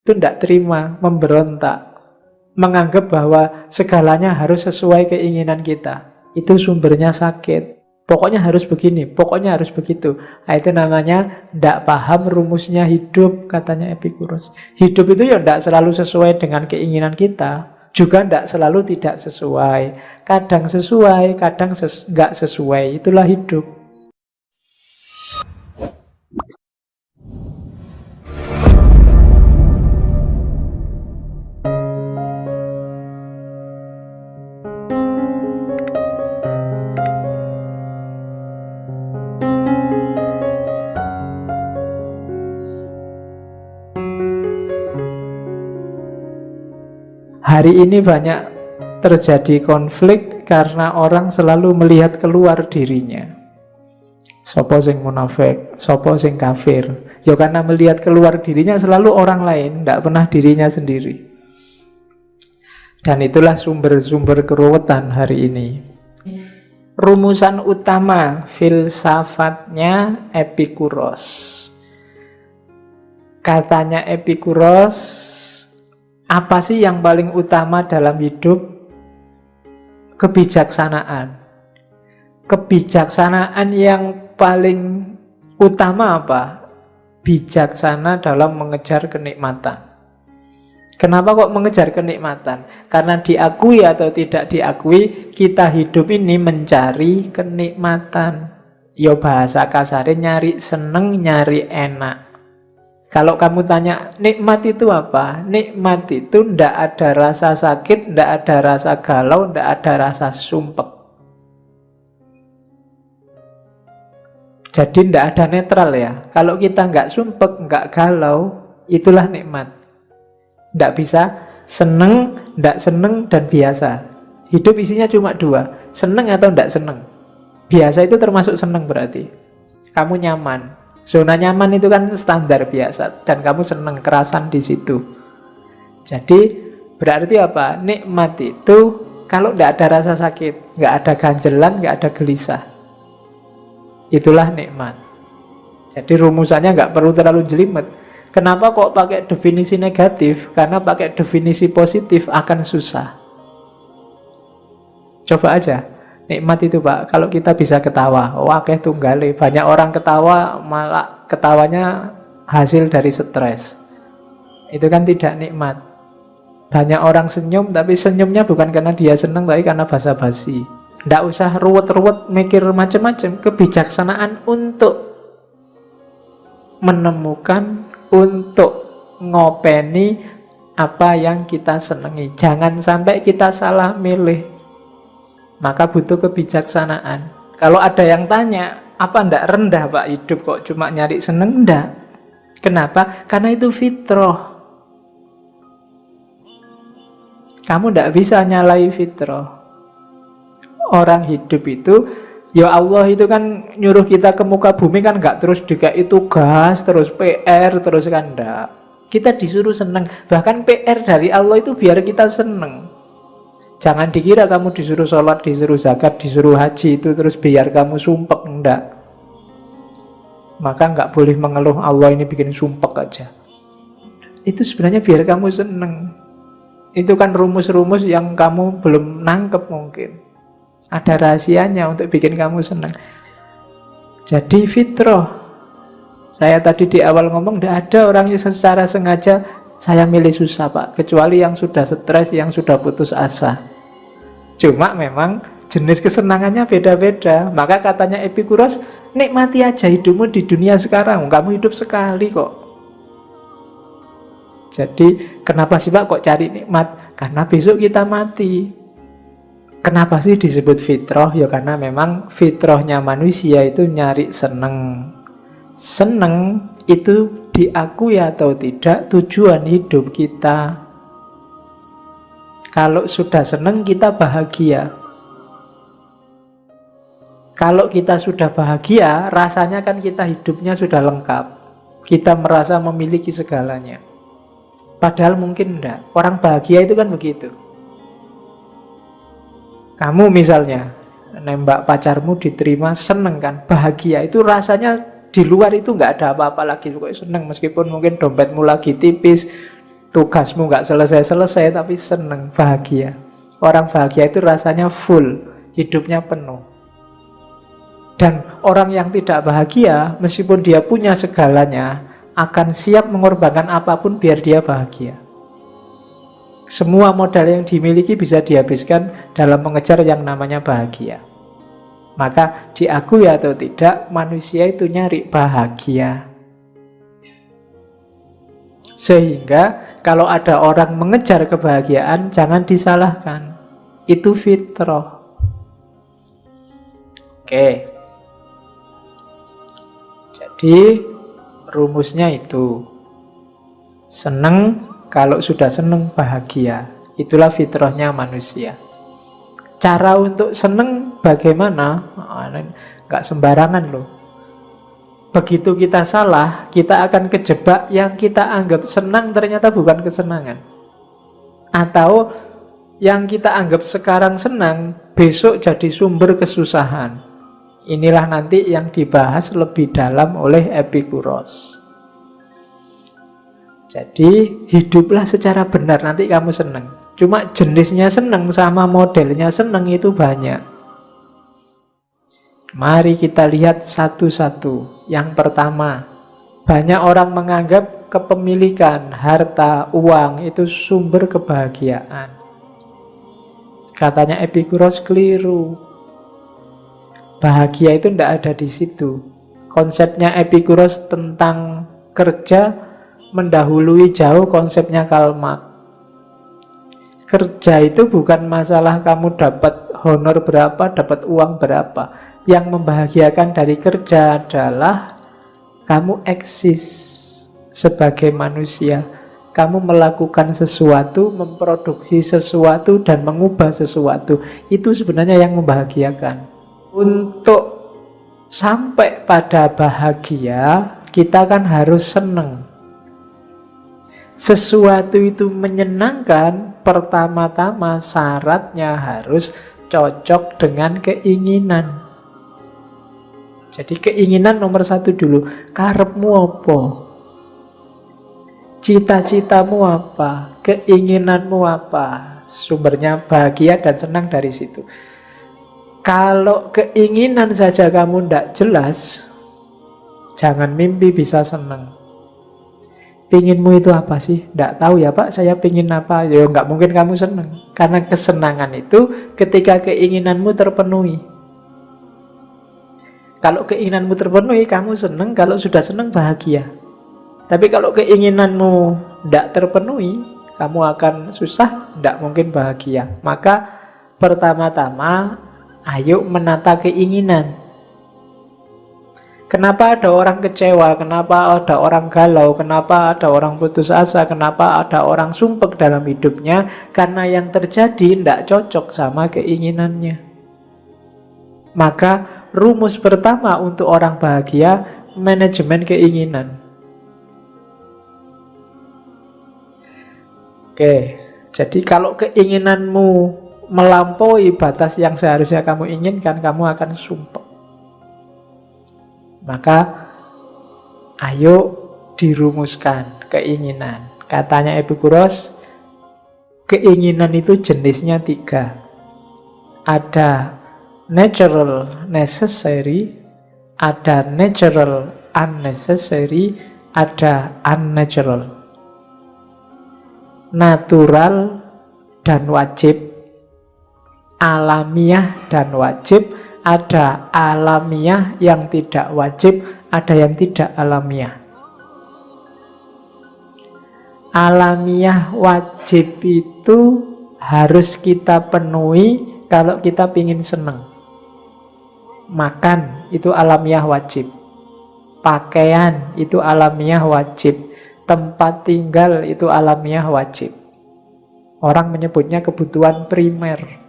Itu tidak terima, memberontak, menganggap bahwa segalanya harus sesuai keinginan kita. Itu sumbernya sakit. Pokoknya harus begini, pokoknya harus begitu. Nah, itu namanya tidak paham rumusnya hidup, katanya Epikuros. Hidup itu ya tidak selalu sesuai dengan keinginan kita, juga tidak selalu tidak sesuai. Kadang sesuai, kadang nggak sesuai. Itulah hidup. Hari ini banyak terjadi konflik karena orang selalu melihat keluar dirinya. Sopo sing munafik, sopo sing kafir. Ya karena melihat keluar dirinya selalu orang lain, tidak pernah dirinya sendiri. Dan itulah sumber-sumber keruwetan hari ini. Rumusan utama filsafatnya Epikuros. Katanya Epikuros, apa sih yang paling utama dalam hidup? Kebijaksanaan. Kebijaksanaan yang paling utama apa? Bijaksana dalam mengejar kenikmatan. Kenapa kok mengejar kenikmatan? Karena diakui atau tidak diakui, kita hidup ini mencari kenikmatan. Yo bahasa kasarnya nyari seneng, nyari enak. Kalau kamu tanya, nikmat itu apa? Nikmat itu ndak ada rasa sakit, ndak ada rasa galau, ndak ada rasa sumpek. Jadi ndak ada netral ya. Kalau kita nggak sumpek, nggak galau, itulah nikmat. Ndak bisa seneng, ndak seneng, dan biasa. Hidup isinya cuma dua, seneng atau ndak seneng. Biasa itu termasuk seneng berarti. Kamu nyaman. Zona nyaman itu kan standar biasa dan kamu seneng, kerasan di situ. Jadi berarti apa? Nikmat itu kalau tidak ada rasa sakit, nggak ada ganjelan, nggak ada gelisah. Itulah nikmat. Jadi rumusannya nggak perlu terlalu jelimet. Kenapa kok pakai definisi negatif? Karena pakai definisi positif akan susah. Coba aja. Nikmat itu Pak, kalau kita bisa ketawa, wakeh tunggale. Banyak orang ketawa, malah ketawanya hasil dari stres. Itu kan tidak nikmat. Banyak orang senyum, tapi senyumnya bukan karena dia senang, tapi karena basa-basi. Nggak usah ruwet-ruwet mikir macam-macam. Kebijaksanaan untuk menemukan, untuk ngopeni apa yang kita senangi. Jangan sampai kita salah milih. Maka butuh kebijaksanaan. Kalau ada yang tanya, apa ndak rendah Pak hidup kok cuma nyari seneng? Ndak. Kenapa? Karena itu fitrah. Kamu ndak bisa nyalai fitrah. Orang hidup itu, ya Allah itu kan nyuruh kita ke muka bumi kan nggak terus dikai tugas, terus PR, terus kan ndak. Kita disuruh seneng. Bahkan PR dari Allah itu biar kita seneng. Jangan dikira kamu disuruh sholat, disuruh zakat, disuruh haji itu terus biar kamu sumpek, enggak. Maka enggak boleh mengeluh Allah ini bikin sumpek aja. Itu sebenarnya biar kamu seneng. Itu kan rumus-rumus yang kamu belum nangkep mungkin. Ada rahasianya untuk bikin kamu seneng. Jadi fitrah. Saya tadi di awal ngomong, enggak ada orang yang secara sengaja saya milih susah Pak, kecuali yang sudah stres, yang sudah putus asa. Cuma memang jenis kesenangannya beda-beda. Maka katanya Epikuros, nikmati aja hidupmu di dunia sekarang. Kamu hidup sekali kok. Jadi kenapa sih Pak kok cari nikmat? Karena besok kita mati. Kenapa sih disebut fitrah? Ya karena memang fitrahnya manusia itu nyari seneng. Seneng itu diakui atau tidak tujuan hidup kita. Kalau sudah senang kita bahagia. Kalau kita sudah bahagia, rasanya kan kita hidupnya sudah lengkap. Kita merasa memiliki segalanya. Padahal mungkin enggak. Orang bahagia itu kan begitu. Kamu misalnya nembak pacarmu diterima, seneng kan, bahagia. Itu rasanya di luar itu nggak ada apa-apa lagi, pokoknya seneng meskipun mungkin dompetmu lagi tipis, tugasmu nggak selesai-selesai tapi seneng, bahagia. Orang bahagia itu rasanya full, hidupnya penuh. Dan orang yang tidak bahagia, meskipun dia punya segalanya, akan siap mengorbankan apapun biar dia bahagia. Semua modal yang dimiliki bisa dihabiskan dalam mengejar yang namanya bahagia. Maka diakui atau tidak, manusia itu nyari bahagia. Sehingga kalau ada orang mengejar kebahagiaan, jangan disalahkan. Itu fitrah. Oke. Jadi rumusnya itu. Seneng, kalau sudah seneng bahagia. Itulah fitrahnya manusia. Cara untuk seneng bagaimana? Nggak sembarangan loh. Begitu kita salah, kita akan kejebak yang kita anggap senang ternyata bukan kesenangan. Atau yang kita anggap sekarang senang, besok jadi sumber kesusahan. Inilah nanti yang dibahas lebih dalam oleh Epikuros. Jadi hiduplah secara benar, nanti kamu senang. Cuma jenisnya senang sama modelnya senang itu banyak. Mari kita lihat satu-satu. Yang pertama, banyak orang menganggap kepemilikan, harta, uang itu sumber kebahagiaan. Katanya Epikuros keliru. Bahagia itu tidak ada di situ. Konsepnya Epikuros tentang kerja mendahului jauh konsepnya Karl Marx. Kerja itu bukan masalah kamu dapat honor berapa, dapat uang berapa. Yang membahagiakan dari kerja adalah kamu eksis sebagai manusia. Kamu melakukan sesuatu, memproduksi sesuatu, dan mengubah sesuatu. Itu sebenarnya yang membahagiakan. Untuk sampai pada bahagia, kita kan harus senang. Sesuatu itu menyenangkan, pertama-tama syaratnya harus cocok dengan keinginan. Jadi keinginan nomor satu dulu. Karepmu apa? Cita-citamu apa? Keinginanmu apa? Sumbernya bahagia dan senang dari situ. Kalau keinginan saja kamu tidak jelas, jangan mimpi bisa senang. Pinginmu itu apa sih? Tidak tahu ya Pak, saya pingin apa? Ya nggak mungkin kamu senang. Karena kesenangan itu ketika keinginanmu terpenuhi. Kalau keinginanmu terpenuhi, kamu senang. Kalau sudah senang, bahagia. Tapi kalau keinginanmu tidak terpenuhi, kamu akan susah, tidak mungkin bahagia. Maka pertama-tama, ayo menata keinginan. Kenapa ada orang kecewa? Kenapa ada orang galau? Kenapa ada orang putus asa? Kenapa ada orang sumpek dalam hidupnya? Karena yang terjadi tidak cocok sama keinginannya. Maka rumus pertama untuk orang bahagia, manajemen keinginan. Oke, jadi kalau keinginanmu melampaui batas yang seharusnya kamu inginkan, kamu akan sumpah. Maka ayo dirumuskan keinginan. Katanya Epikuros, keinginan itu jenisnya 3. Ada natural necessary, ada natural unnecessary, ada unnatural. Natural dan wajib, alamiah dan wajib, ada alamiah yang tidak wajib, ada yang tidak alamiah. Alamiah wajib itu harus kita penuhi kalau kita ingin senang. Makan itu alamiah wajib. Pakaian itu alamiah wajib. Tempat tinggal itu alamiah wajib. Orang menyebutnya kebutuhan primer.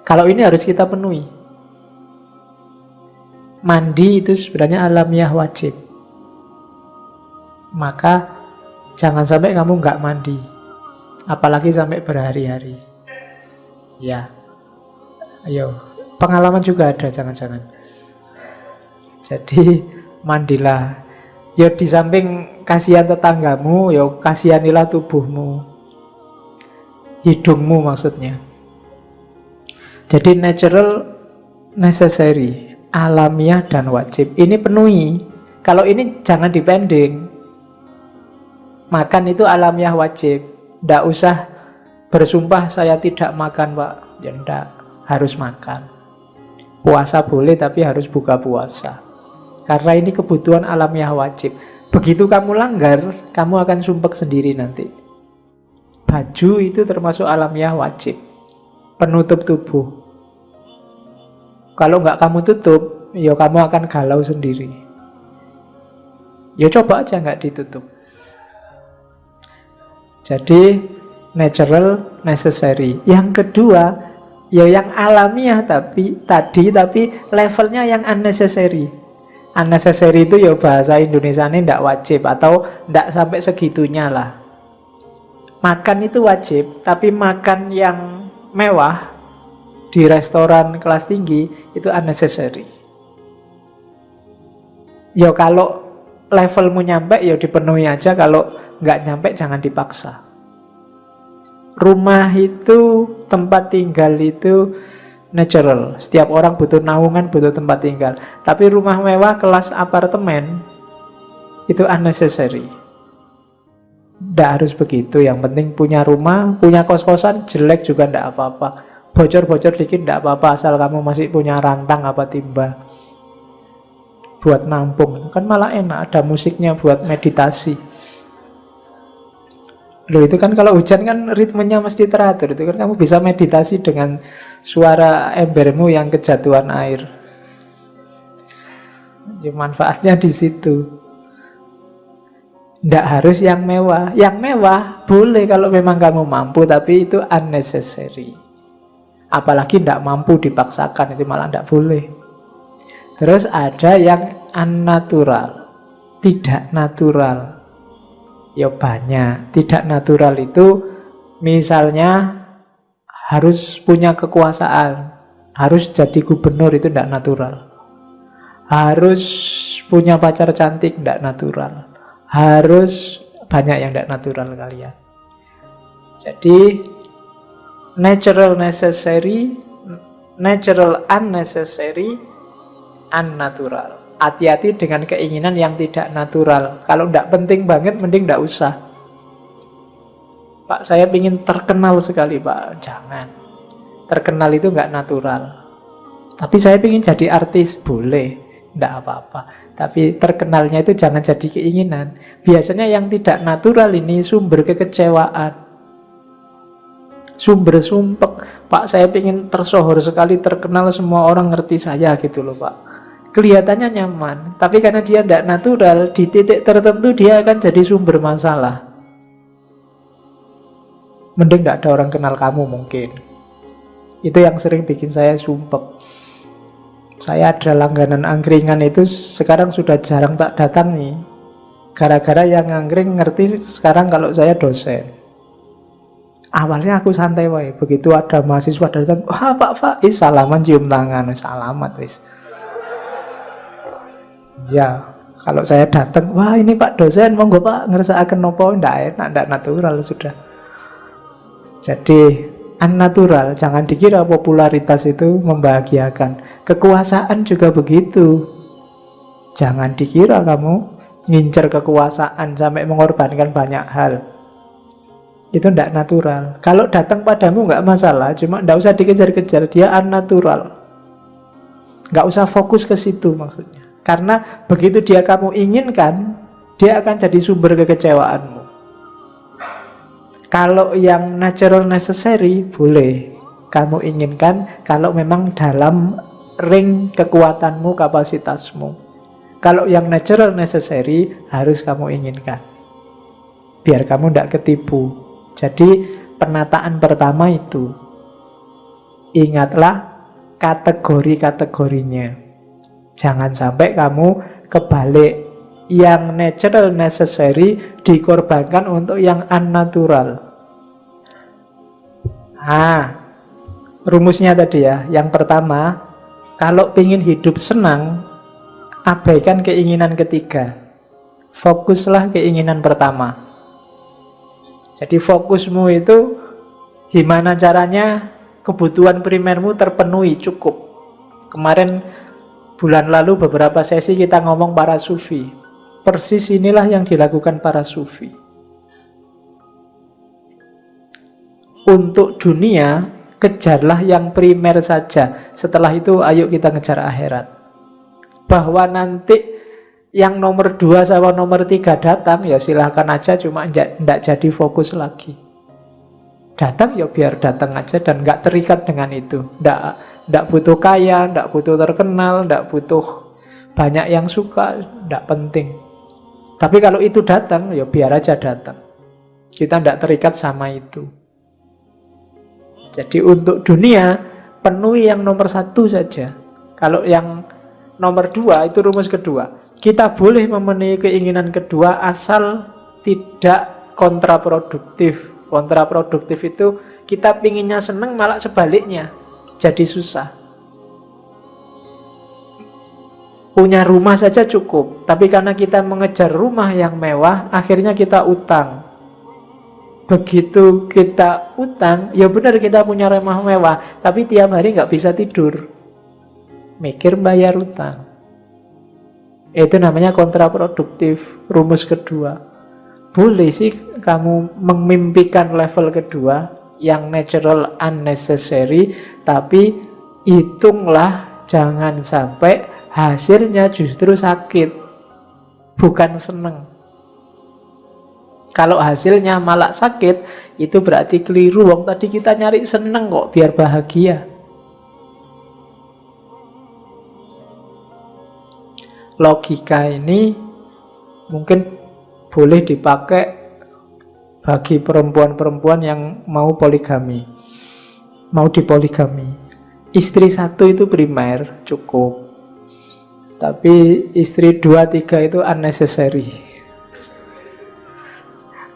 Kalau ini harus kita penuhi. Mandi itu sebenarnya alamiah wajib. Maka jangan sampai kamu nggak mandi. Apalagi sampai berhari-hari. Ya, ayo. Pengalaman juga ada, jangan-jangan. Jadi mandilah. Ya di samping kasihan tetanggamu, ya kasihanilah tubuhmu, hidungmu maksudnya. Jadi natural, necessary, alamiah dan wajib. Ini penuhi. Kalau ini jangan dipending. Makan itu alamiah wajib. Tidak usah bersumpah saya tidak makan Pak. Ya tidak, harus makan. Puasa boleh tapi harus buka puasa. Karena ini kebutuhan alamiah wajib. Begitu kamu langgar, kamu akan sumpek sendiri nanti. Baju itu termasuk alamiah wajib, penutup tubuh. Kalau nggak kamu tutup, ya kamu akan galau sendiri. Ya coba aja nggak ditutup. Jadi natural, necessary. Yang kedua, ya yang alamiah tapi levelnya yang unnecessary. Unnecessary itu ya bahasa Indonesia ini tidak wajib atau tidak sampai segitunya lah. Makan itu wajib, tapi makan yang mewah di restoran kelas tinggi itu unnecessary. Ya kalau levelmu nyampe ya dipenuhi aja, kalau nggak nyampe jangan dipaksa. Rumah itu, tempat tinggal itu natural. Setiap orang butuh naungan, butuh tempat tinggal. Tapi rumah mewah kelas apartemen itu unnecessary. Tidak harus begitu. Yang penting punya rumah, punya kos-kosan, jelek juga tidak apa-apa. Bocor-bocor dikit tidak apa-apa, asal kamu masih punya rantang apa timba buat nampung. Kan malah enak, ada musiknya buat meditasi. Loh itu kan kalau hujan kan ritmenya mesti teratur. Itu kan kamu bisa meditasi dengan suara embermu yang kejatuhan air. Ya, manfaatnya di situ. Tidak harus yang mewah. Yang mewah boleh kalau memang kamu mampu, tapi itu unnecessary. Apalagi tidak mampu dipaksakan, itu malah tidak boleh. Terus ada yang unnatural, tidak natural. Ya banyak. Tidak natural itu misalnya harus punya kekuasaan, harus jadi gubernur, itu tidak natural. Harus punya pacar cantik, tidak natural. Harus banyak yang tidak natural kalian. Jadi natural necessary, natural unnecessary, unnatural. Hati-hati dengan keinginan yang tidak natural. Kalau tidak penting banget, mending tidak usah. Pak, saya ingin terkenal sekali, Pak. Jangan. Terkenal itu nggak natural. Tapi saya ingin jadi artis, boleh. Tidak apa-apa. Tapi terkenalnya itu jangan jadi keinginan. Biasanya yang tidak natural ini sumber kekecewaan, sumber sumpek. Pak, saya ingin tersohor sekali, terkenal, semua orang ngerti saya gitu loh, Pak. Kelihatannya nyaman, tapi karena dia tidak natural, di titik tertentu dia akan jadi sumber masalah. Mending tidak ada orang kenal kamu mungkin. Itu yang sering bikin saya sumpek. Saya ada langganan angkringan itu sekarang sudah jarang tak datangi. Gara-gara yang angkring ngerti sekarang kalau saya dosen. Awalnya aku santai wae, begitu ada mahasiswa datang, wah Pak Faiz, salaman cium tangan, salamat wis. Ya, kalau saya datang, wah ini Pak dosen, monggo Pak, ngerasaaken nopo, ndak enak, ndak natural sudah. Jadi unnatural, jangan dikira popularitas itu membahagiakan. Kekuasaan juga begitu. Jangan dikira kamu ngincer kekuasaan sampai mengorbankan banyak hal. Itu ndak natural. Kalau datang padamu nggak masalah, cuma ndak usah dikejar-kejar, dia unnatural. Nggak usah fokus ke situ maksudnya. Karena begitu dia kamu inginkan, dia akan jadi sumber kekecewaanmu. Kalau yang natural necessary, boleh kamu inginkan kalau memang dalam ring kekuatanmu, kapasitasmu. Kalau yang natural necessary, harus kamu inginkan. Biar kamu tidak ketipu. Jadi penataan pertama itu, ingatlah kategori-kategorinya. Jangan sampai kamu kebalik, yang natural necessary dikorbankan untuk yang unnatural. Rumusnya tadi ya. Yang pertama, kalau ingin hidup senang, abaikan keinginan ketiga. Fokuslah keinginan pertama. Jadi fokusmu itu gimana caranya kebutuhan primermu terpenuhi cukup. Kemarin bulan lalu beberapa sesi kita ngomong para sufi. Persis inilah yang dilakukan para sufi. Untuk dunia, kejarlah yang primer saja. Setelah itu ayo kita ngejar akhirat. Bahwa nanti yang nomor 2 sama nomor 3 datang, ya silahkan aja, cuma enggak jadi fokus lagi. Datang ya biar datang aja dan enggak terikat dengan itu. Enggak butuh kaya, enggak butuh terkenal, enggak butuh banyak yang suka, enggak penting. Tapi kalau itu datang, ya biar aja datang. Kita enggak terikat sama itu. Jadi untuk dunia, penuhi yang nomor 1 saja. Kalau yang nomor 2, itu rumus kedua. Kita boleh memenuhi keinginan kedua asal tidak kontraproduktif. Kontraproduktif itu kita pinginnya seneng malah sebaliknya jadi susah. Punya rumah saja cukup, tapi karena kita mengejar rumah yang mewah, akhirnya kita utang. Begitu kita utang, ya benar kita punya rumah mewah, tapi tiap hari nggak bisa tidur, mikir bayar utang. Itu namanya kontraproduktif. Rumus kedua. Boleh sih kamu memimpikan level kedua yang natural unnecessary, tapi hitunglah jangan sampai hasilnya justru sakit, bukan seneng. Kalau hasilnya malah sakit, itu berarti keliru. Wong tadi kita nyari seneng kok biar bahagia. Logika ini mungkin boleh dipakai bagi perempuan-perempuan yang mau poligami, mau dipoligami. Istri 1 itu primer, cukup. Tapi istri 2, 3 itu unnecessary.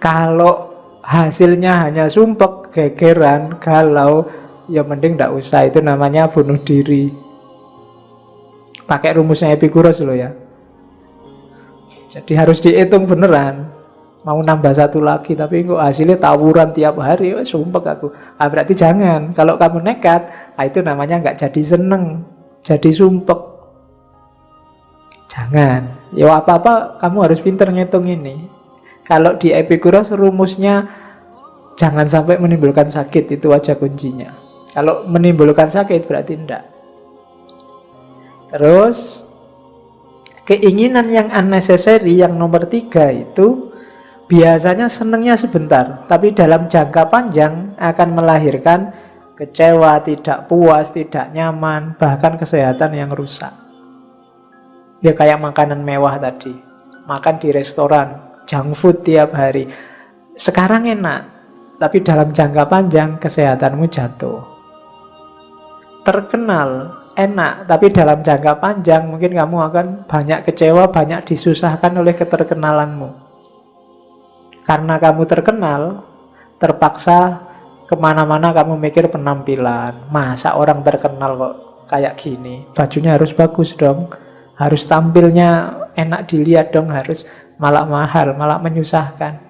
Kalau hasilnya hanya sumpek, gegeran, galau, ya mending tidak usah. Itu namanya bunuh diri. Pakai rumusnya Epikuros loh ya. Jadi harus dihitung beneran. Mau nambah 1 lagi, tapi kok hasilnya tawuran tiap hari, sumpek aku. Berarti jangan. Kalau kamu nekat, itu namanya nggak jadi seneng, jadi sumpek. Jangan. Ya apa-apa kamu harus pinter ngitung ini. Kalau di Epikuros rumusnya jangan sampai menimbulkan sakit, itu aja kuncinya. Kalau menimbulkan sakit berarti enggak. Terus keinginan yang unnecessary yang nomor 3 itu biasanya senengnya sebentar, tapi dalam jangka panjang akan melahirkan kecewa, tidak puas, tidak nyaman, bahkan kesehatan yang rusak. Ya kayak makanan mewah tadi, makan di restoran, junk food tiap hari. Sekarang enak, tapi dalam jangka panjang kesehatanmu jatuh. Terkenal enak, tapi dalam jangka panjang mungkin kamu akan banyak kecewa, banyak disusahkan oleh keterkenalanmu. Karena kamu terkenal, terpaksa kemana-mana kamu mikir penampilan. Masa orang terkenal kok kayak gini, bajunya harus bagus dong, harus tampilnya enak dilihat dong, harus malah mahal, malah menyusahkan.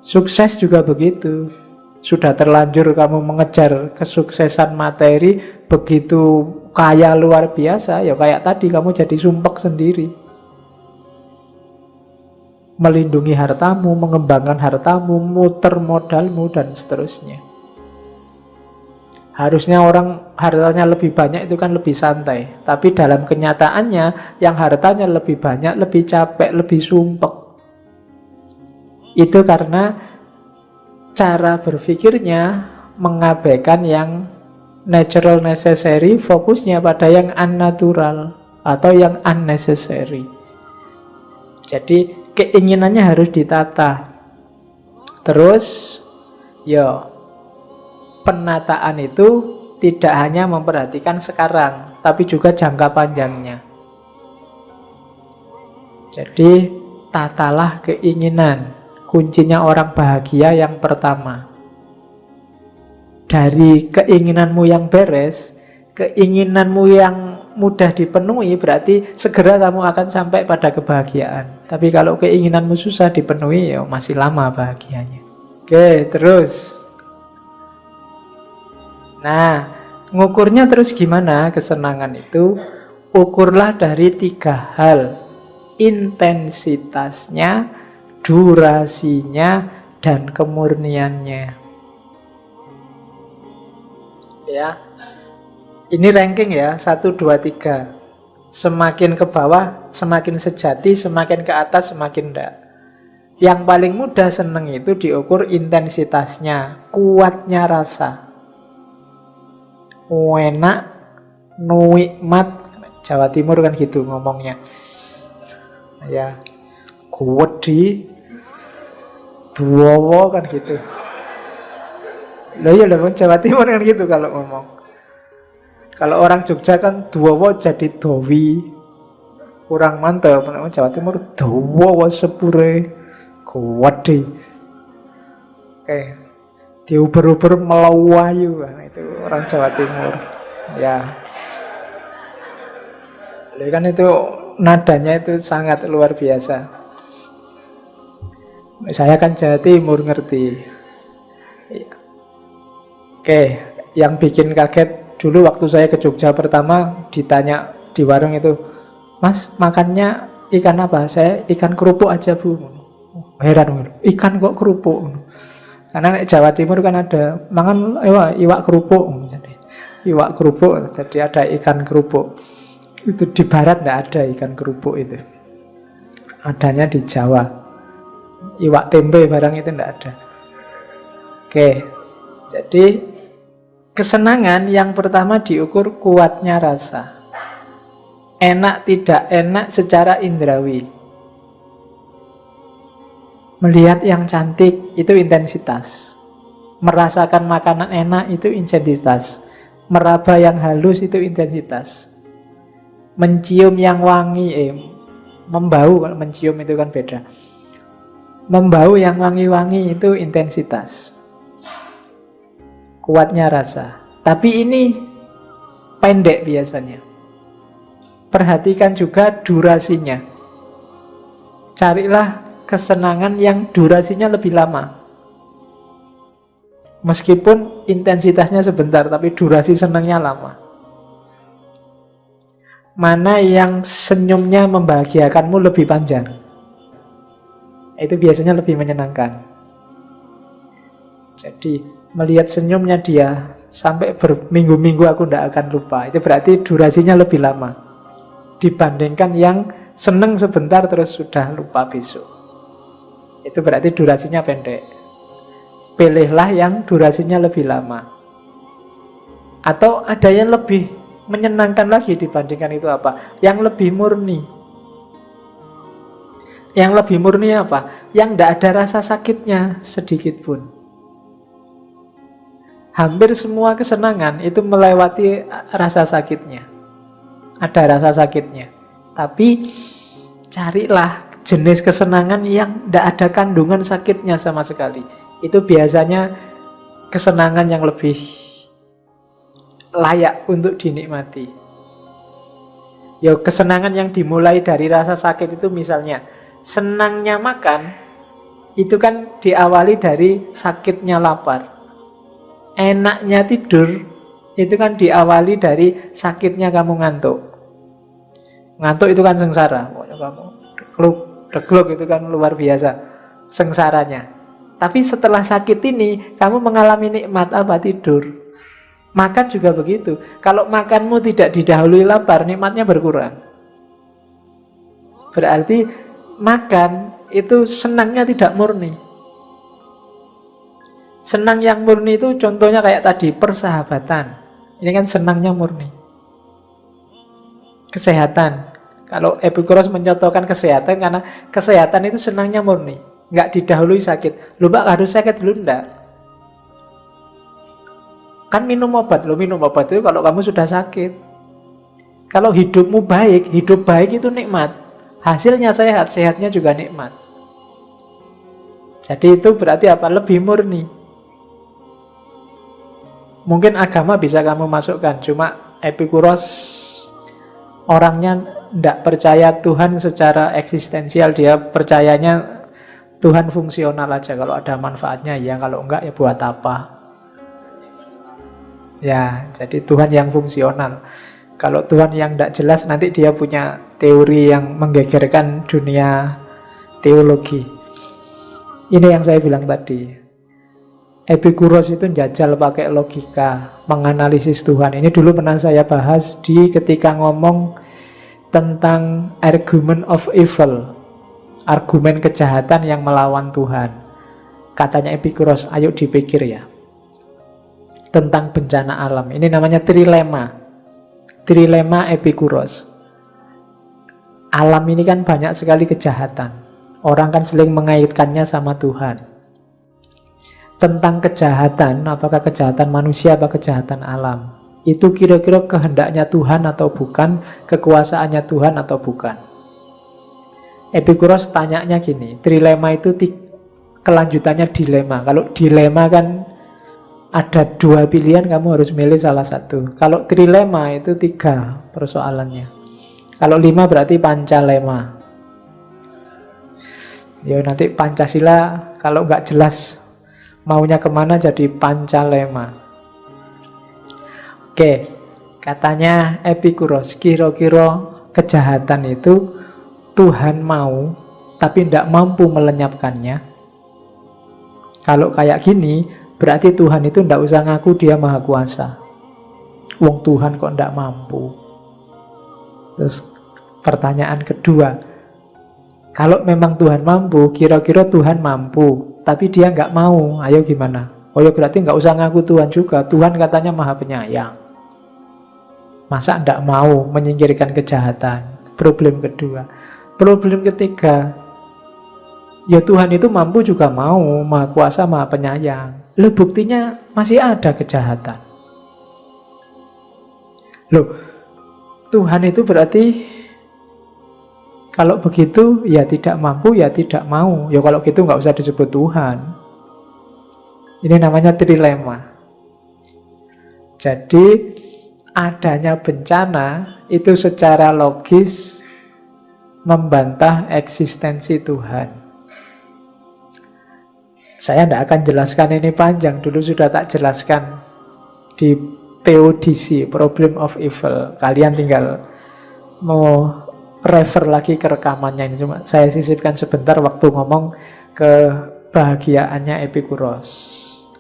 Sukses juga begitu. Sudah terlanjur kamu mengejar kesuksesan materi, begitu kaya luar biasa, ya kayak tadi kamu jadi sumpek sendiri. Melindungi hartamu, mengembangkan hartamu, muter modalmu, dan seterusnya. Harusnya orang hartanya lebih banyak itu kan lebih santai. Tapi dalam kenyataannya, yang hartanya lebih banyak, lebih capek, lebih sumpek. Itu karena cara berpikirnya mengabaikan yang natural necessary, fokusnya pada yang unnatural atau yang unnecessary. Jadi keinginannya harus ditata. Terus ya penataan itu tidak hanya memperhatikan sekarang, tapi juga jangka panjangnya. Jadi tatalah keinginan. Kuncinya orang bahagia yang pertama. Dari keinginanmu yang beres, keinginanmu yang mudah dipenuhi, berarti segera kamu akan sampai pada kebahagiaan. Tapi kalau keinginanmu susah dipenuhi, ya masih lama bahagianya. Oke, terus. Nah, ngukurnya terus gimana kesenangan itu? Ukurlah dari 3 hal. Intensitasnya, durasinya, dan kemurniannya. Ya. Ini ranking ya, 1, 2, 3. Semakin ke bawah, semakin sejati, semakin ke atas, semakin enggak. Yang paling mudah seneng itu diukur intensitasnya, kuatnya rasa. Enak, nikmat, Jawa Timur kan gitu ngomongnya. Ya, kuwedi, duwowo kan gitu. Lah ya lah Jawa Timur kan gitu kalau ngomong. Kalau orang Jogja kan duwowo jadi dowi. Kurang mantap. Jawa Timur duwowo sepure kuwedi. Oke. Diuber-uber melawayu. Nah, itu orang Jawa Timur. Ya. Jadi kan itu nadanya itu sangat luar biasa. Saya kan Jawa Timur ngerti. Oke, yang bikin kaget dulu waktu saya ke Jogja pertama ditanya di warung itu, "Mas, makannya ikan apa?" "Saya ikan kerupuk aja, Bu." Heran, ikan kok kerupuk? Karena Jawa Timur kan ada mangan iwak kerupuk. Jadi iwak kerupuk, jadi ada ikan kerupuk. Itu di barat tidak ada ikan kerupuk itu. Adanya di Jawa. Iwak tempe barang itu tidak ada. Oke. Jadi kesenangan yang pertama diukur kuatnya rasa. Enak tidak enak secara indrawi. Melihat yang cantik itu intensitas. Merasakan makanan enak itu intensitas. Meraba yang halus itu intensitas. Mencium yang wangi, membau, kalau mencium itu kan beda. Membau yang wangi-wangi itu intensitas. Kuatnya rasa. Tapi ini pendek biasanya. Perhatikan juga durasinya. Carilah kesenangan yang durasinya lebih lama. Meskipun intensitasnya sebentar, tapi durasi senangnya lama. Mana yang senyumnya membahagiakanmu lebih panjang? Itu biasanya lebih menyenangkan. Jadi melihat senyumnya dia sampai berminggu-minggu aku tidak akan lupa. Itu berarti durasinya lebih lama dibandingkan yang seneng sebentar terus sudah lupa besok. Itu berarti durasinya pendek. Pilihlah yang durasinya lebih lama. Atau ada yang lebih menyenangkan lagi dibandingkan itu apa? Yang lebih murni. Yang lebih murni apa? Yang tidak ada rasa sakitnya sedikit pun. Hampir semua kesenangan itu melewati rasa sakitnya. Ada rasa sakitnya. Tapi carilah jenis kesenangan yang tidak ada kandungan sakitnya sama sekali. Itu biasanya kesenangan yang lebih layak untuk dinikmati. Ya, kesenangan yang dimulai dari rasa sakit itu misalnya senangnya makan, itu kan diawali dari sakitnya lapar. Enaknya tidur, itu kan diawali dari sakitnya kamu ngantuk. Ngantuk itu kan sengsara. Kamu degluk itu kan luar biasa sengsaranya. Tapi setelah sakit ini, kamu mengalami nikmat apa? Tidur. Makan juga begitu. Kalau makanmu tidak didahului lapar, nikmatnya berkurang. Berarti makan itu senangnya tidak murni. Senang yang murni itu contohnya kayak tadi, persahabatan. Ini kan senangnya murni. Kesehatan. Kalau Epikuros mencontohkan kesehatan, karena kesehatan itu senangnya murni. Nggak didahului sakit. Lu Pak harus sakit dulu, enggak. Kan minum obat itu kalau kamu sudah sakit. Kalau hidupmu baik, hidup baik itu nikmat. Hasilnya sehat, sehatnya juga nikmat. Jadi itu berarti apa? Lebih murni. Mungkin agama bisa kamu masukkan, cuma Epikuros Orangnya tidak percaya Tuhan secara eksistensial, dia percayanya Tuhan fungsional aja. Kalau ada manfaatnya ya, kalau enggak ya buat apa. Ya, jadi Tuhan yang fungsional. Kalau Tuhan yang tidak jelas, nanti dia punya teori yang menggegerkan dunia teologi. Ini yang saya bilang tadi. Epikuros itu jajal pakai logika, menganalisis Tuhan. Ini dulu pernah saya bahas ketika ngomong tentang argument of evil, argumen kejahatan yang melawan Tuhan. Katanya Epikuros, ayo dipikir ya, tentang bencana alam. Ini namanya trilema. Trilema Epikuros. Alam ini kan banyak sekali kejahatan. Orang kan sering mengaitkannya sama Tuhan. Tentang kejahatan, apakah kejahatan manusia atau kejahatan alam, itu kira-kira kehendaknya Tuhan atau bukan, kekuasaannya Tuhan atau bukan. Epikuros tanyanya gini, trilema itu kelanjutannya dilema. Kalau dilema kan ada dua pilihan, kamu harus milih salah satu. Kalau trilema itu 3 persoalannya. Kalau 5 berarti pancalema. Ya nanti Pancasila kalau nggak jelas maunya kemana jadi pancalema. Oke, katanya Epikuros, kira-kira kejahatan itu Tuhan mau tapi tidak mampu melenyapkannya. Kalau kayak gini, berarti Tuhan itu tidak usah ngaku dia maha kuasa. Wong Tuhan kok tidak mampu. Terus pertanyaan kedua, kalau memang Tuhan mampu, kira-kira Tuhan mampu tapi dia nggak mau, ayo gimana? Oh ya berarti nggak usah ngaku Tuhan juga. Tuhan katanya maha penyayang. Masa nggak mau menyingkirkan kejahatan? Problem kedua. Problem ketiga, ya Tuhan itu mampu juga mau, maha kuasa, maha penyayang. Loh buktinya masih ada kejahatan. Loh, Tuhan itu berarti kalau begitu ya tidak mampu, ya tidak mau. Ya kalau gitu nggak usah disebut Tuhan. Ini namanya trilema. Jadi adanya bencana itu secara logis membantah eksistensi Tuhan. Saya tidak akan jelaskan ini panjang. Dulu sudah tak jelaskan di Theodicy, Problem of Evil. Kalian tinggal mau refer lagi ke rekamannya ini, cuma saya sisipkan sebentar waktu ngomong kebahagiaannya Epikuros.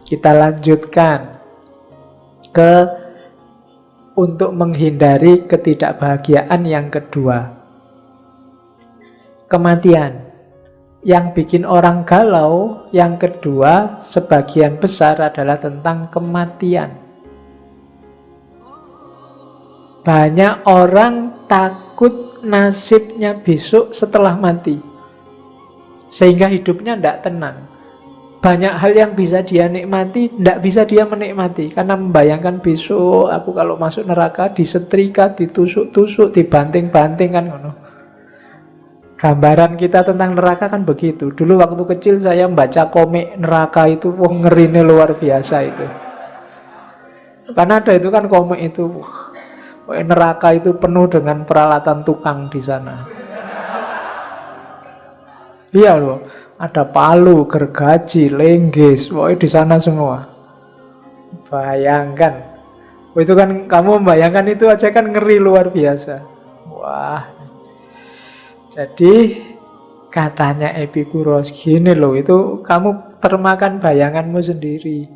Kita lanjutkan ke untuk menghindari ketidakbahagiaan yang kedua, kematian. Yang bikin orang galau yang kedua sebagian besar adalah tentang kematian. Banyak orang takut nasibnya besok setelah mati, sehingga hidupnya tidak tenang. Banyak hal yang bisa dia nikmati tidak bisa dia menikmati karena membayangkan besok aku kalau masuk neraka disetrika, ditusuk-tusuk, dibanting-banting kan. Gambaran kita tentang neraka kan begitu. Dulu waktu kecil saya membaca komik neraka itu, wah ngerinya luar biasa itu. Karena ada itu kan komik itu, neraka itu penuh dengan peralatan tukang di sana. Iya loh, ada palu, gergaji, lenggis, pokoknya di sana semua. Bayangkan, itu kan kamu membayangkan itu aja kan ngeri luar biasa. Wah, jadi katanya Epikuros gini loh, itu kamu termakan bayanganmu sendiri.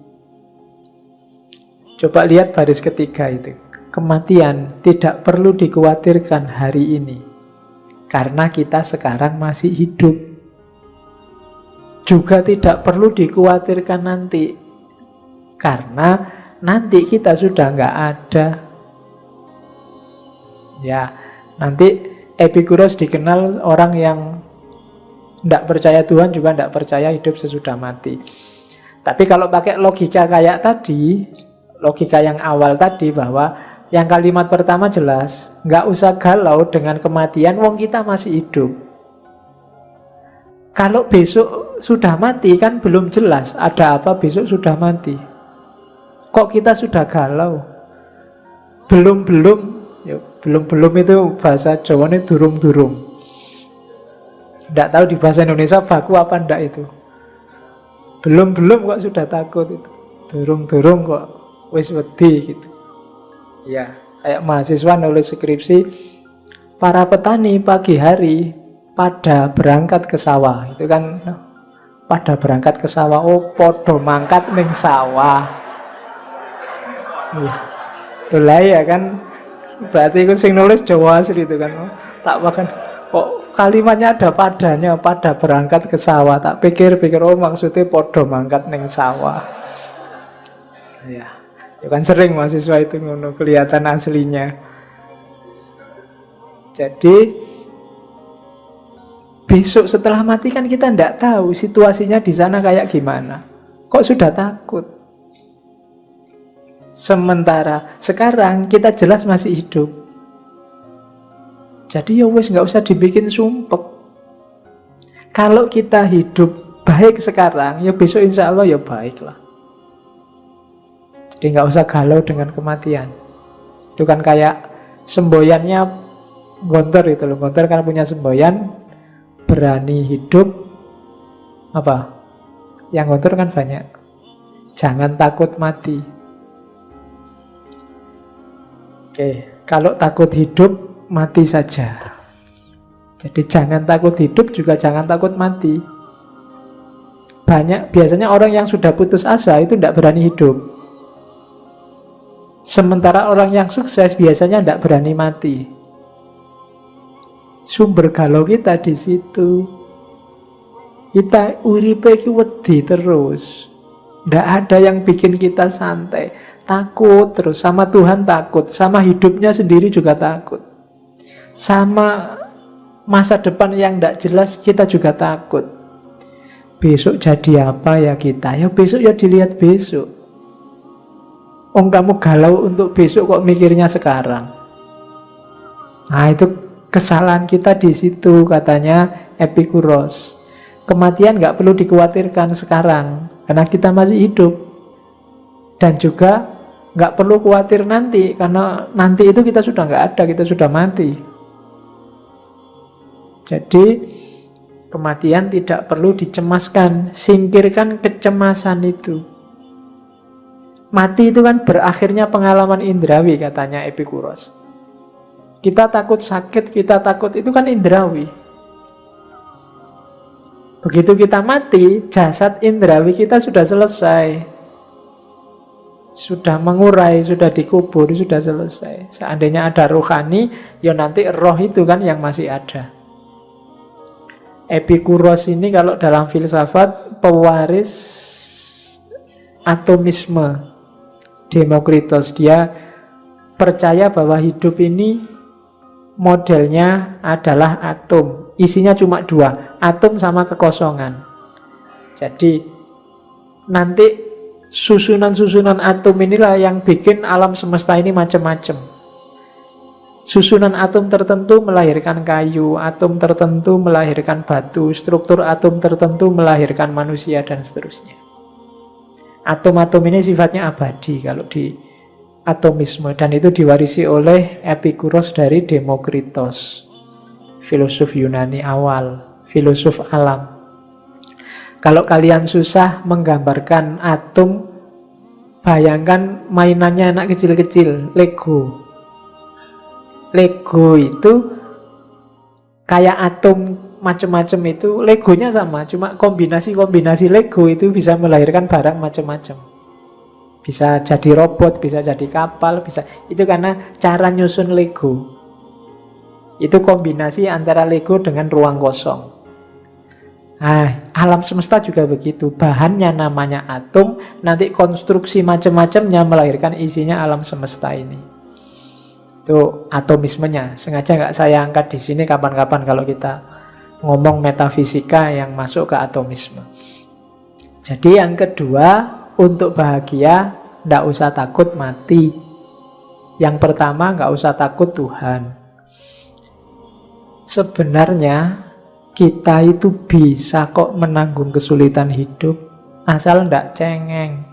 Coba lihat baris ketiga itu. Kematian tidak perlu dikhawatirkan hari ini karena kita sekarang masih hidup. Juga tidak perlu dikhawatirkan nanti karena nanti kita sudah nggak ada. Ya, nanti Epikuros dikenal orang yang tidak percaya Tuhan, juga tidak percaya hidup sesudah mati. Tapi kalau pakai logika kayak tadi, logika yang awal tadi, bahwa yang kalimat pertama jelas, nggak usah galau dengan kematian, wong kita masih hidup. Kalau besok sudah mati kan belum jelas ada apa besok sudah mati. Kok kita sudah galau? Belum Belum-belum itu bahasa Jawanya durung-durung. Tidak tahu di bahasa Indonesia baku apa ndak itu. Belum-belum kok sudah takut itu. Durung-durung kok wis wedi gitu. Ya, kayak mahasiswa nulis skripsi, para petani pagi hari pada berangkat ke sawah. Itu kan pada berangkat ke sawah. Oh, podo mangkat ning sawah. Iya. Lah ya kan. Berarti itu sing nulis Jawa asli itu kan. Oh, tak makan. Kok kalimatnya ada padanya, pada berangkat ke sawah. Tak pikir-pikir, oh maksudnya podo mangkat ning sawah. Ya. Ya kan sering mahasiswa itu ngono, kelihatan aslinya. Jadi besok setelah mati kan kita tidak tahu situasinya di sana kayak gimana. Kok sudah takut? Sementara sekarang kita jelas masih hidup. Jadi ya wes nggak usah dibikin sumpek. Kalau kita hidup baik sekarang, ya besok insya Allah ya baik lah. Jadi nggak usah galau dengan kematian. Itu kan kayak semboyannya Gontor itu loh. Gontor kan punya semboyan, berani hidup. Apa? Yang Gontor kan banyak. Jangan takut mati. Oke, kalau takut hidup, mati saja. Jadi jangan takut hidup, juga jangan takut mati. Biasanya orang yang sudah putus asa itu tidak berani hidup. Sementara orang yang sukses biasanya tidak berani mati. Sumber galau kita di situ. Kita uripe iki wedi terus. Tidak ada yang bikin kita santai. Takut terus, sama Tuhan takut, sama hidupnya sendiri juga takut. Sama masa depan yang tidak jelas kita juga takut. Besok jadi apa ya kita? Ya besok ya dilihat besok. Kamu galau untuk besok kok mikirnya sekarang. Nah itu kesalahan kita di situ, katanya Epikuros. Kematian nggak perlu dikhawatirkan sekarang, karena kita masih hidup. Dan juga nggak perlu khawatir nanti, karena nanti itu kita sudah nggak ada, kita sudah mati. Jadi kematian tidak perlu dicemaskan, singkirkan kecemasan itu. Mati itu kan berakhirnya pengalaman indrawi, katanya Epikuros. Kita takut sakit, kita takut, itu kan indrawi. Begitu kita mati, jasad indrawi kita sudah selesai. Sudah mengurai, sudah dikubur, sudah selesai. Seandainya ada rohani, ya nanti roh itu kan yang masih ada. Epikuros ini kalau dalam filsafat pewaris atomisme. Demokritos, dia percaya bahwa hidup ini modelnya adalah atom. Isinya cuma dua, atom sama kekosongan. Jadi nanti susunan-susunan atom inilah yang bikin alam semesta ini macam-macam. Susunan atom tertentu melahirkan kayu, atom tertentu melahirkan batu, struktur atom tertentu melahirkan manusia, dan seterusnya. Atom-atom ini sifatnya abadi kalau di atomisme, dan itu diwarisi oleh Epikuros dari Demokritos, filosof Yunani awal, filosof alam. Kalau kalian susah menggambarkan atom, bayangkan mainannya anak kecil-kecil, Lego. Lego itu kayak atom macam-macam itu, Legonya sama, cuma kombinasi-kombinasi Lego itu bisa melahirkan barang macam-macam. Bisa jadi robot, bisa jadi kapal, bisa. Itu karena cara nyusun Lego. Itu kombinasi antara Lego dengan ruang kosong. Nah, alam semesta juga begitu. Bahannya namanya atom, nanti konstruksi macam-macamnya melahirkan isinya alam semesta ini. Itu atomismenya. Sengaja nggak saya angkat di sini, kapan-kapan kalau kita ngomong metafisika yang masuk ke atomisme. Jadi yang kedua, untuk bahagia nggak usah takut mati. Yang pertama, nggak usah takut Tuhan. Sebenarnya kita itu bisa kok menanggung kesulitan hidup, asal nggak cengeng.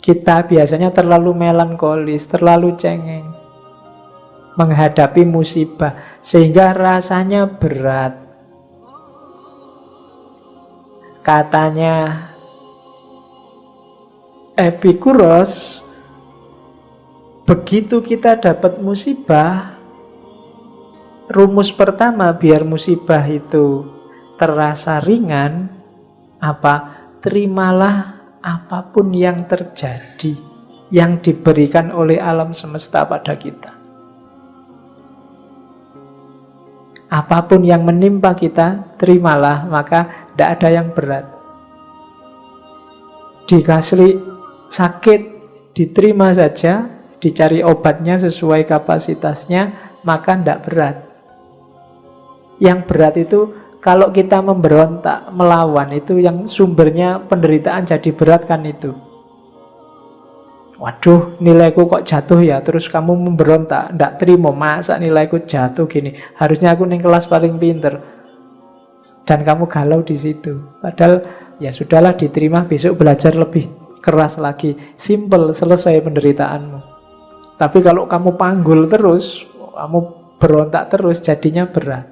Kita biasanya terlalu melankolis, terlalu cengeng menghadapi musibah, sehingga rasanya berat. Katanya Epikuros, begitu kita dapat musibah, rumus pertama biar musibah itu terasa ringan, apa? Terimalah apapun yang terjadi, yang diberikan oleh alam semesta pada kita. Apapun yang menimpa kita, terimalah, maka tidak ada yang berat. Dikasih sakit, diterima saja, dicari obatnya sesuai kapasitasnya, maka tidak berat. Yang berat itu kalau kita memberontak, melawan, itu yang sumbernya penderitaan jadi berat kan itu. Waduh, nilaiku kok jatuh ya, terus kamu memberontak, tidak terima, masa nilaiku jatuh gini, harusnya aku ning kelas paling pinter. Dan kamu galau di situ. Padahal ya sudahlah, diterima, besok belajar lebih keras lagi. Simple, selesai penderitaanmu. Tapi kalau kamu panggul terus, kamu berontak terus, jadinya berat.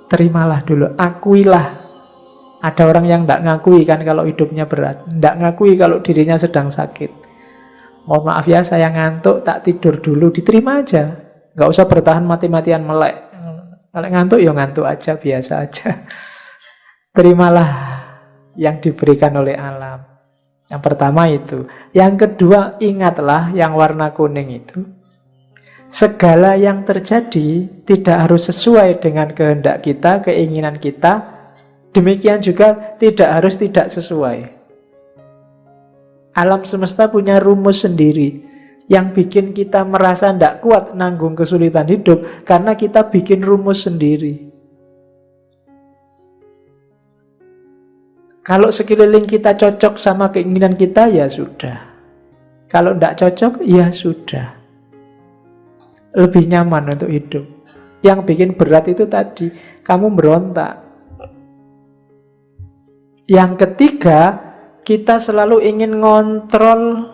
Terimalah dulu, akuilah. Ada orang yang tidak ngakui kan kalau hidupnya berat, tidak ngakui kalau dirinya sedang sakit. Mohon maaf ya, saya ngantuk, tak tidur dulu, diterima aja. Nggak usah bertahan mati-matian melek. Kalau ngantuk ya ngantuk aja, biasa aja. Terimalah yang diberikan oleh alam. Yang pertama itu. Yang kedua, ingatlah yang warna kuning itu. Segala yang terjadi tidak harus sesuai dengan kehendak kita, keinginan kita. Demikian juga tidak harus tidak sesuai. Alam semesta punya rumus sendiri yang bikin kita merasa tidak kuat nanggung kesulitan hidup karena kita bikin rumus sendiri. Kalau sekeliling kita cocok sama keinginan kita, ya sudah. Kalau tidak cocok, ya sudah. Lebih nyaman untuk hidup. Yang bikin berat itu tadi, kamu berontak. Yang ketiga, kita selalu ingin ngontrol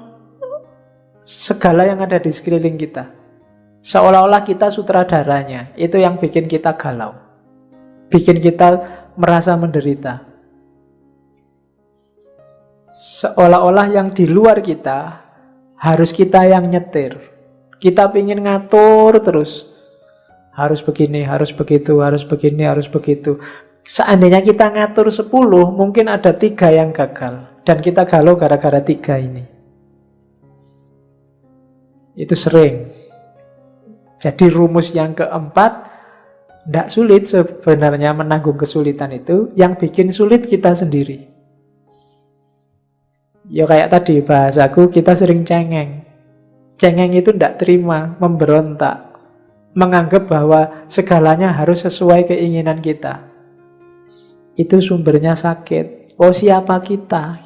segala yang ada di sekeliling kita. Seolah-olah kita sutradaranya. Itu yang bikin kita galau. Bikin kita merasa menderita. Seolah-olah yang di luar kita harus kita yang nyetir. Kita ingin ngatur terus. Harus begini, harus begitu, harus begini, harus begitu. Seandainya kita ngatur 10, mungkin ada 3 yang gagal. Dan kita galau gara-gara 3 ini. Itu sering. Jadi rumus yang keempat, tidak sulit sebenarnya menanggung kesulitan itu. Yang bikin sulit kita sendiri. Ya kayak tadi bahasaku, kita sering cengeng. Cengeng itu tidak terima, memberontak, menganggap bahwa segalanya harus sesuai keinginan kita. Itu sumbernya sakit. Oh, siapa kita?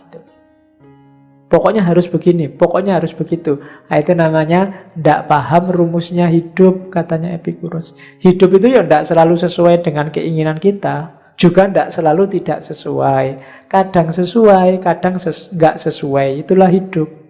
Pokoknya harus begini, pokoknya harus begitu. Nah, itu namanya tidak paham rumusnya hidup, katanya Epikuros. Hidup itu ya tidak selalu sesuai dengan keinginan kita, juga tidak selalu tidak sesuai. Kadang sesuai, kadang nggak sesuai. Itulah hidup.